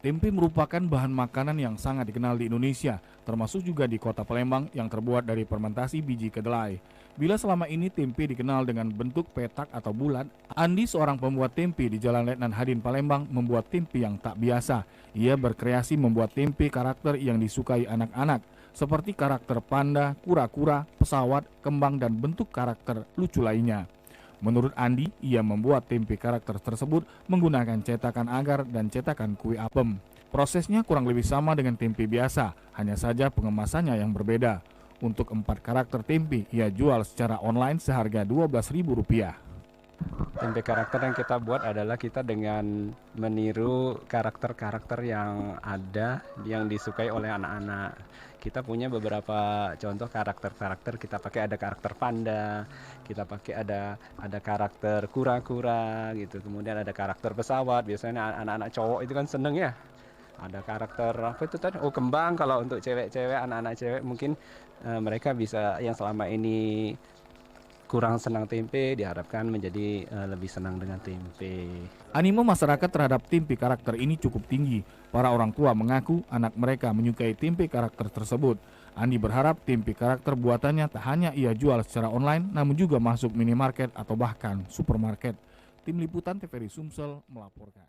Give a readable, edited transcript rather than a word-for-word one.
Tempe merupakan bahan makanan yang sangat dikenal di Indonesia, termasuk juga di kota Palembang yang terbuat dari fermentasi biji kedelai. Bila selama ini tempe dikenal dengan bentuk petak atau bulat, Andi, seorang pembuat tempe di Jalan Letnan Hadin Palembang, membuat tempe yang tak biasa. Ia berkreasi membuat tempe karakter yang disukai anak-anak, seperti karakter panda, kura-kura, pesawat, kembang, dan bentuk karakter lucu lainnya. Menurut Andi, ia membuat tempe karakter tersebut menggunakan cetakan agar dan cetakan kue apem. Prosesnya kurang lebih sama dengan tempe biasa, hanya saja pengemasannya yang berbeda. Untuk 4 karakter tempe, ia jual secara online seharga Rp12.000. Tempe karakter yang kita buat adalah kita dengan meniru karakter-karakter yang ada yang disukai oleh anak-anak. Kita punya beberapa contoh karakter-karakter, kita pakai ada karakter panda, kita pakai ada karakter kura-kura gitu. Kemudian ada karakter pesawat, biasanya anak-anak cowok itu kan seneng ya. Ada karakter apa itu tadi? Oh, kembang. Kalau untuk cewek-cewek, anak-anak cewek mungkin mereka bisa yang selama ini kurang senang tempe diharapkan menjadi lebih senang dengan tempe. Animo masyarakat terhadap tempe karakter ini cukup tinggi. Para orang tua mengaku anak mereka menyukai tempe karakter tersebut. Andi berharap tempe karakter buatannya tak hanya ia jual secara online, namun juga masuk minimarket atau bahkan supermarket. Tim Liputan TVRI Sumsel melaporkan.